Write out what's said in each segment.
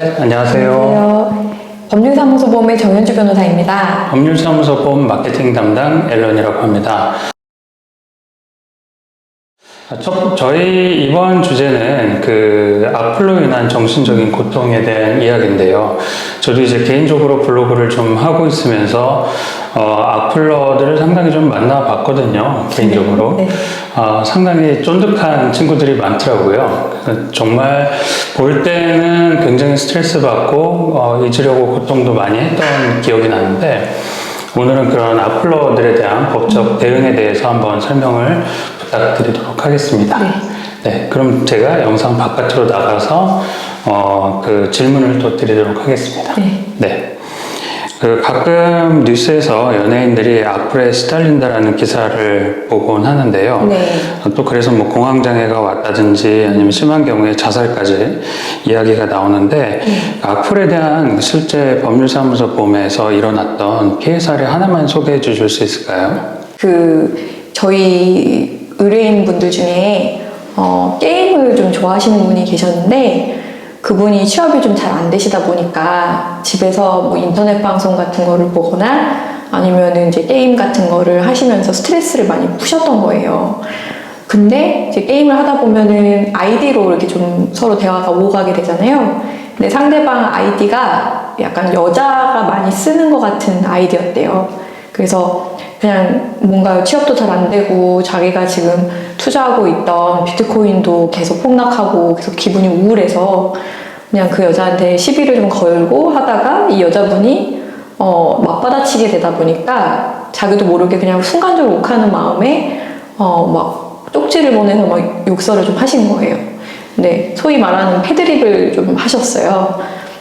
안녕하세요. 안녕하세요. 법률사무소보험의 정현주 변호사입니다. 법률사무소 보험 마케팅 담당 앨런이라고 합니다. 저희 이번 주제는 악플로 인한 정신적인 고통에 대한 이야기인데요. 저도 이제 개인적으로 블로그를 좀 하고 있으면서 악플러들을 상당히 좀 만나봤거든요. 개인적으로. 네. 상당히 쫀득한 친구들이 많더라고요. 그래서 정말 볼 때는 굉장히 스트레스 받고 잊으려고 고통도 많이 했던 기억이 나는데, 오늘은 그런 악플러들에 대한 법적 대응에 대해서 한번 설명을 부탁드리도록 하겠습니다. 네, 그럼 제가 영상 바깥으로 나가서 질문을 또 드리도록 하겠습니다. 네. 가끔 뉴스에서 연예인들이 악플에 시달린다라는 기사를 보곤 하는데요. 네. 또 그래서 뭐 공황장애가 왔다든지 아니면 심한 경우에 자살까지 이야기가 나오는데, 악플에 대한 실제 법률사무소 보험에서 일어났던 피해 사례 하나만 소개해 주실 수 있을까요? 저희 의뢰인분들 중에 게임을 좀 좋아하시는 분이 계셨는데, 그분이 취업이 좀 잘 안 되시다 보니까 집에서 뭐 인터넷 방송 같은 거를 보거나 아니면은 이제 게임 같은 거를 하시면서 스트레스를 많이 푸셨던 거예요. 근데 이제 게임을 하다 보면은 아이디로 이렇게 좀 서로 대화가 오고 가게 되잖아요. 근데 상대방 아이디가 약간 여자가 많이 쓰는 것 같은 아이디였대요. 그래서 그냥 뭔가 취업도 잘 안 되고 자기가 지금 투자하고 있던 비트코인도 계속 폭락하고 계속 기분이 우울해서 그냥 그 여자한테 시비를 좀 걸고 하다가 이 여자분이 맞받아치게 되다 보니까 자기도 모르게 그냥 순간적으로 욱하는 마음에 막 쪽지를 보내서 막 욕설을 좀 하신 거예요. 근데 소위 말하는 패드립을 좀 하셨어요.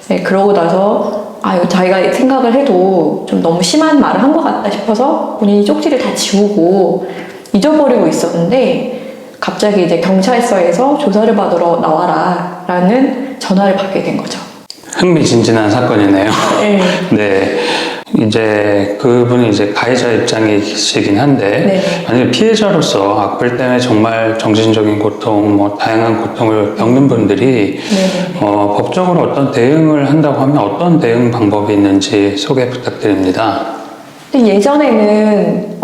네, 그러고 나서 자기가 생각을 해도 좀 너무 심한 말을 한 것 같다 싶어서 본인이 쪽지를 다 지우고 잊어버리고 있었는데, 갑자기 이제 경찰서에서 조사를 받으러 나와라 라는 전화를 받게 된 거죠. 흥미진진한 사건이네요. 네. 네. 이제 그분이 이제 가해자 입장이시긴 한데, 만약에 피해자로서 악플 때문에 정말 정신적인 고통, 뭐 다양한 고통을 겪는 분들이 법적으로 어떤 대응을 한다고 하면 어떤 대응 방법이 있는지 소개 부탁드립니다. 예전에는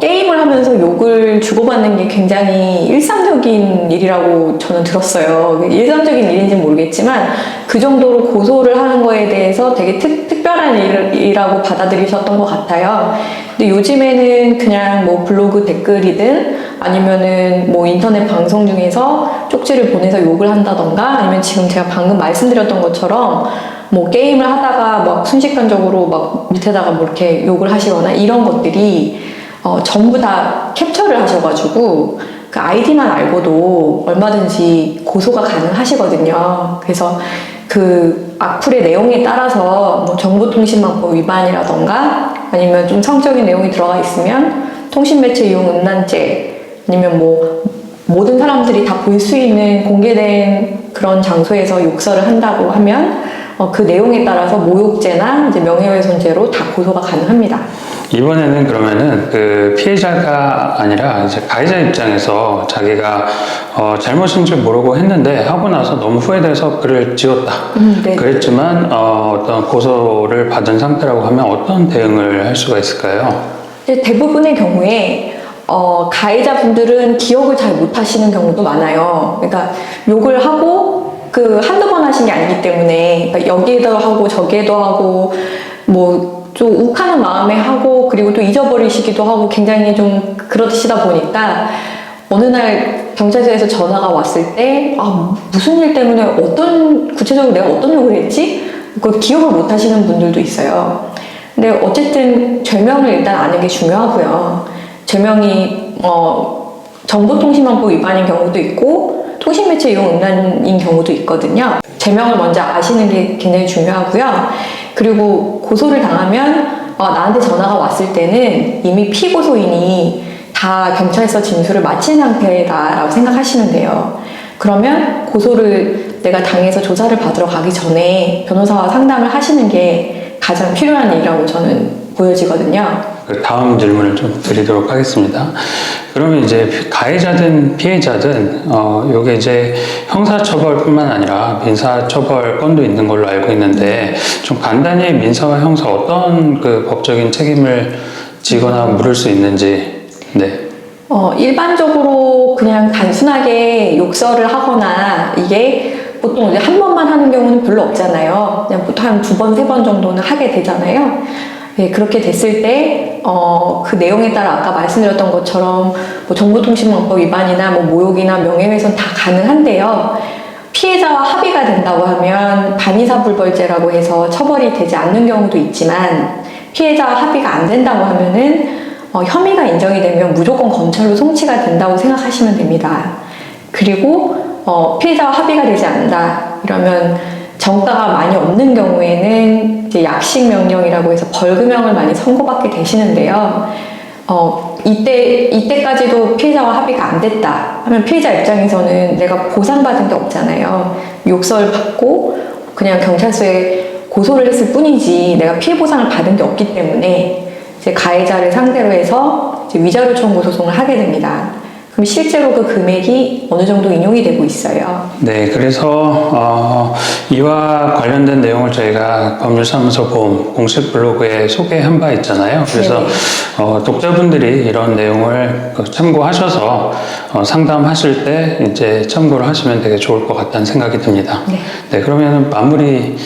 게임을 하면서 욕을 주고받는 게 굉장히 일상적인 일이라고 저는 들었어요. 일상적인 일인지는 모르겠지만 그 정도로 고소를 하는 거에 대해서 되게 특별한 일이라고 받아들이셨던 것 같아요. 근데 요즘에는 그냥 뭐 블로그 댓글이든 아니면은 뭐 인터넷 방송 중에서 쪽지를 보내서 욕을 한다던가, 아니면 지금 제가 방금 말씀드렸던 것처럼 뭐 게임을 하다가 막 순식간적으로 막 밑에다가 뭐 이렇게 욕을 하시거나 이런 것들이 전부 다 캡처를 하셔가지고 그 아이디만 알고도 얼마든지 고소가 가능하시거든요. 그래서 그 악플의 내용에 따라서 뭐 정보통신망법 위반이라던가 아니면 좀 성적인 내용이 들어가 있으면 통신매체 이용 음란죄, 아니면 뭐 모든 사람들이 다 볼 수 있는 공개된 그런 장소에서 욕설을 한다고 하면 그 내용에 따라서 모욕죄나 이제 명예훼손죄로 다 고소가 가능합니다. 이번에는 그러면은 그 피해자가 아니라 이제 가해자 입장에서 자기가 잘못인 줄 모르고 했는데 하고 나서 너무 후회돼서 글을 지웠다. 그랬지만 어떤 고소를 받은 상태라고 하면 어떤 대응을 할 수가 있을까요? 대부분의 경우에 가해자분들은 기억을 잘 못하시는 경우도 많아요. 그러니까 욕을 하고 한두 번 하신 게 아니기 때문에, 그러니까 여기에도 하고 저기에도 하고 뭐 좀 욱하는 마음에 하고, 그리고 또 잊어버리시기도 하고 굉장히 좀 그러시다 보니까 어느 날 경찰서에서 전화가 왔을 때 무슨 일 때문에 구체적으로 내가 어떤 욕을 했지? 그걸 기억을 못 하시는 분들도 있어요. 근데 어쨌든 죄명을 일단 아는 게 중요하고요. 죄명이 정보통신망법 위반인 경우도 있고 통신매체 이용 음란인 경우도 있거든요. 죄명을 먼저 아시는 게 굉장히 중요하고요. 그리고 고소를 당하면 나한테 전화가 왔을 때는 이미 피고소인이 다 경찰서 진술을 마친 상태다라고 생각하시면 돼요. 그러면 고소를 내가 당해서 조사를 받으러 가기 전에 변호사와 상담을 하시는 게 가장 필요한 일이라고 저는 보여지거든요. 그 다음 질문을 좀 드리도록 하겠습니다. 그러면 이제 가해자든 피해자든 요게 이제 형사처벌뿐만 아니라 민사처벌 건도 있는 걸로 알고 있는데 좀 간단히 민사와 형사 어떤 그 법적인 책임을 지거나 물을 수 있는지. 네. 일반적으로 그냥 단순하게 욕설을 하거나 이게 보통 이제 한 번만 하는 경우는 별로 없잖아요. 그냥 보통 한 2번, 3번 정도는 하게 되잖아요. 네, 그렇게 됐을 때, 그 내용에 따라 아까 말씀드렸던 것처럼 뭐 정보통신망법 위반이나 뭐 모욕이나 명예훼손 다 가능한데요. 피해자와 합의가 된다고 하면 반의사불벌죄라고 해서 처벌이 되지 않는 경우도 있지만 피해자와 합의가 안 된다고 하면은 혐의가 인정이 되면 무조건 검찰로 송치가 된다고 생각하시면 됩니다. 그리고 피해자와 합의가 되지 않는다 이러면 정가가 많이 없는 경우에는 이제 약식 명령이라고 해서 벌금형을 많이 선고받게 되시는데요. 이때까지도 피해자와 합의가 안 됐다 하면 피해자 입장에서는 내가 보상받은 게 없잖아요. 욕설 받고 그냥 경찰서에 고소를 했을 뿐이지 내가 피해 보상을 받은 게 없기 때문에 이제 가해자를 상대로 해서 이제 위자료 청구 소송을 하게 됩니다. 그럼 실제로 그 금액이 어느 정도 인용이 되고 있어요. 네, 그래서 이와 관련된 내용을 저희가 법률사무소 보험 공식 블로그에 소개한 바 있잖아요. 그래서 독자분들이 이런 내용을 참고하셔서 상담하실 때 이제 참고를 하시면 되게 좋을 것 같다는 생각이 듭니다. 네. 네, 그러면 마무리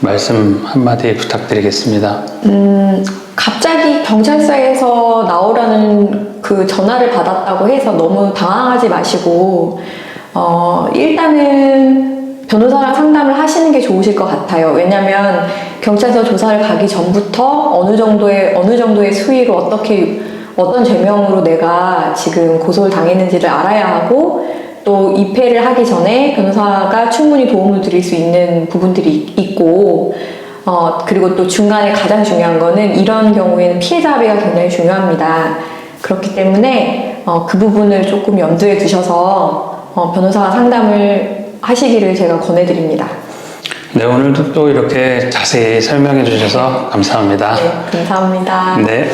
말씀 한마디 부탁드리겠습니다. 갑자기 경찰서에서 나오라는 그 전화를 받았다고 해서 너무 당황하지 마시고, 일단은 변호사랑 상담을 하시는 게 좋으실 것 같아요. 왜냐면 경찰서 조사를 가기 전부터 어느 정도의 수위로 어떤 죄명으로 내가 지금 고소를 당했는지를 알아야 하고, 또 입회를 하기 전에 변호사가 충분히 도움을 드릴 수 있는 부분들이 있고, 그리고 또 중간에 가장 중요한 거는 이런 경우에는 피해자 합의가 굉장히 중요합니다. 그렇기 때문에 그 부분을 조금 염두에 두셔서 변호사와 상담을 하시기를 제가 권해드립니다. 네, 오늘도 또 이렇게 자세히 설명해 주셔서 감사합니다. 네, 감사합니다. 네.